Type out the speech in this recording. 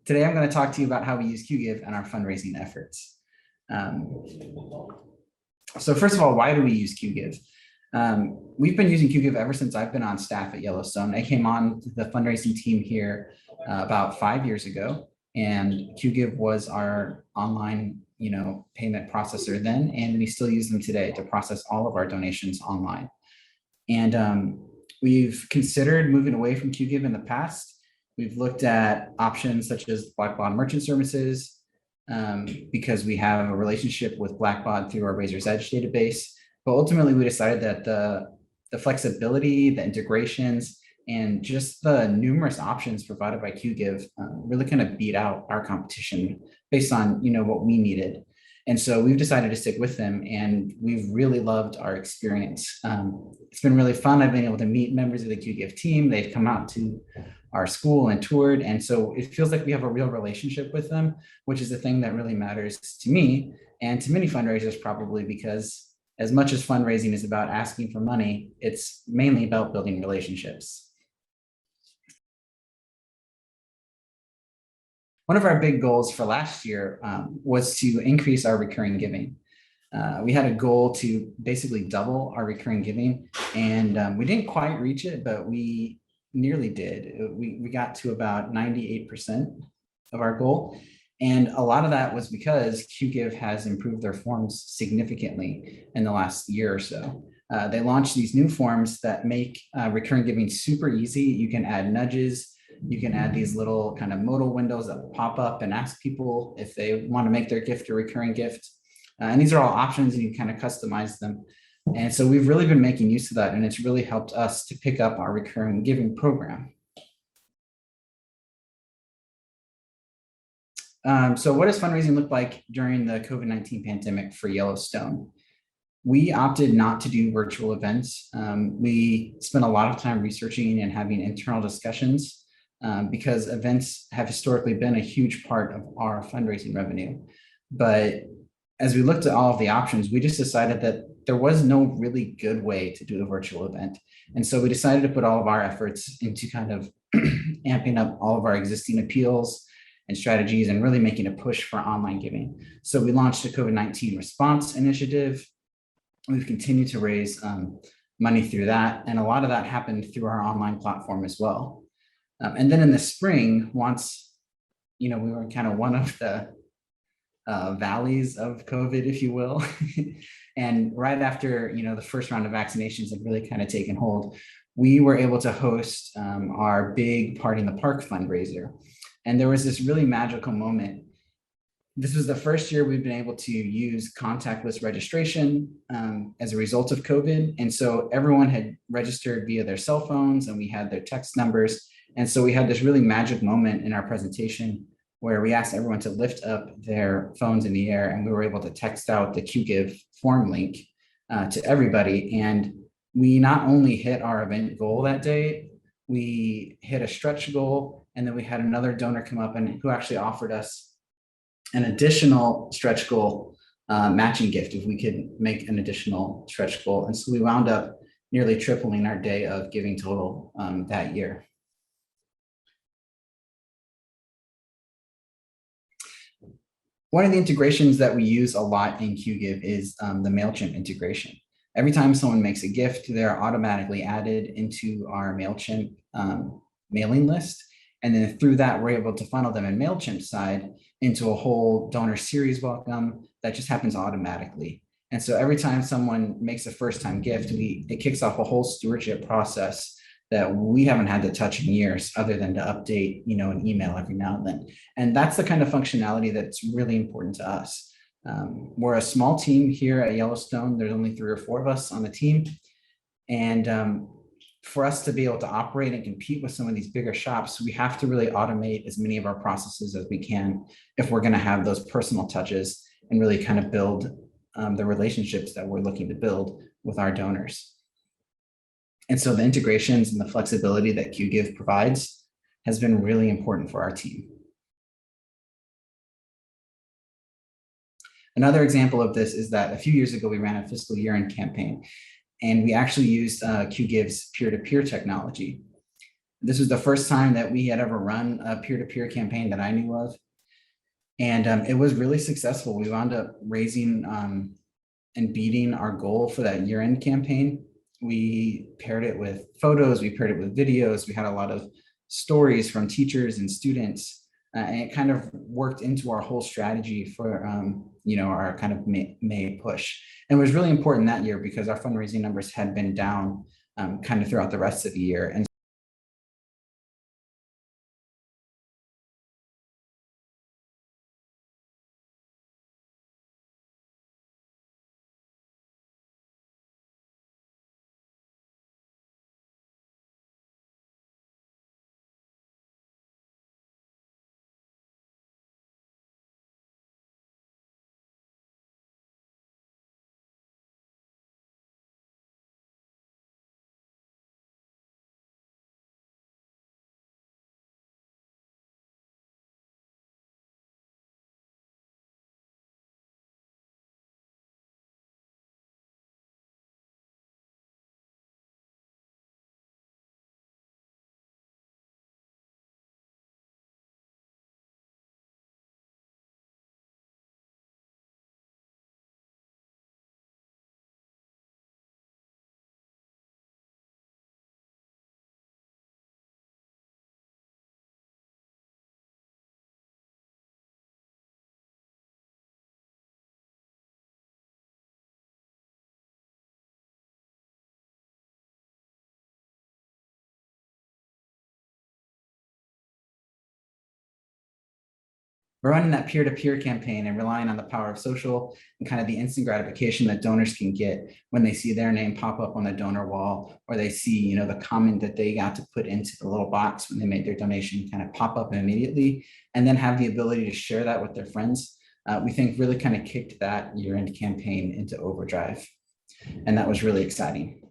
Today I'm going to talk to you about how we use Qgiv in our fundraising efforts. So first of all, why do we use Qgiv? We've been using Qgiv ever since I've been on staff at Yellowstone. I came on the fundraising team here about 5 years ago, and Qgiv was our online payment processor then, and we still use them today to process all of our donations online. And we've considered moving away from Qgiv in the past. We've looked at options such as Blackbaud Merchant Services because we have a relationship with Blackbaud through our Razor's Edge database. But ultimately, we decided that the flexibility, the integrations, and just the numerous options provided by Qgiv really kind of beat out our competition based on what we needed. And so we've decided to stick with them, and we've really loved our experience. It's been really fun. I've been able to meet members of the Qgiv team. They've come out to our school and toured. And so it feels like we have a real relationship with them, which is the thing that really matters to me and to many fundraisers, probably, because as much as fundraising is about asking for money, it's mainly about building relationships. One of our big goals for last year was to increase our recurring giving. We had a goal to basically double our recurring giving, and we didn't quite reach it, but we nearly did. We got to about 98% of our goal. And a lot of that was because Qgiv has improved their forms significantly in the last year or so. They launched these new forms that make recurring giving super easy. You can add nudges. You can add these little kind of modal windows that pop up and ask people if they want to make their gift a recurring gift. And these are all options, and you kind of customize them. And so we've really been making use of that, and it's really helped us to pick up our recurring giving program. So what does fundraising look like during the COVID-19 pandemic for Yellowstone? We opted not to do virtual events. We spent a lot of time researching and having internal discussions because events have historically been a huge part of our fundraising revenue. But as we looked at all of the options, we just decided that there was no really good way to do a virtual event. And so we decided to put all of our efforts into kind of amping up all of our existing appeals and strategies and really making a push for online giving. So we launched a COVID-19 response initiative. We've continued to raise money through that. And a lot of that happened through our online platform as well. And then in the spring, once, we were kind of one of the valleys of COVID, if you will. And right after, the first round of vaccinations had really kind of taken hold, we were able to host our big Party in the Park fundraiser. And there was this really magical moment. This was the first year we've been able to use contactless registration as a result of COVID. And so everyone had registered via their cell phones, and we had their text numbers. And so we had this really magic moment in our presentation where we asked everyone to lift up their phones in the air, and we were able to text out the Qgiv form link to everybody. And we not only hit our event goal that day, we hit a stretch goal, and then we had another donor come up and who actually offered us an additional stretch goal matching gift if we could make an additional stretch goal. And so we wound up nearly tripling our day of giving total that year. One of the integrations that we use a lot in Qgiv is the MailChimp integration. Every time someone makes a gift, they're automatically added into our MailChimp mailing list. And then through that, we're able to funnel them in MailChimp side into a whole donor series welcome that just happens automatically. And so every time someone makes a first-time gift, it kicks off a whole stewardship process that we haven't had to touch in years, other than to update, an email every now and then. And that's the kind of functionality that's really important to us. We're a small team here at Yellowstone. There's only 3 or 4 of us on the team. And for us to be able to operate and compete with some of these bigger shops, we have to really automate as many of our processes as we can if we're going to have those personal touches and really kind of build the relationships that we're looking to build with our donors. And so the integrations and the flexibility that Qgiv provides has been really important for our team. Another example of this is that a few years ago, we ran a fiscal year-end campaign, and we actually used Qgiv's peer-to-peer technology. This was the first time that we had ever run a peer-to-peer campaign that I knew of. And it was really successful. We wound up raising and beating our goal for that year-end campaign. We paired it with photos, we paired it with videos, we had a lot of stories from teachers and students, and it kind of worked into our whole strategy for our kind of May push. And it was really important that year because our fundraising numbers had been down kind of throughout the rest of the year. And we're running that peer-to-peer campaign and relying on the power of social and kind of the instant gratification that donors can get when they see their name pop up on the donor wall, or they see, the comment that they got to put into the little box when they made their donation kind of pop up immediately, and then have the ability to share that with their friends. We think really kind of kicked that year-end campaign into overdrive. And that was really exciting.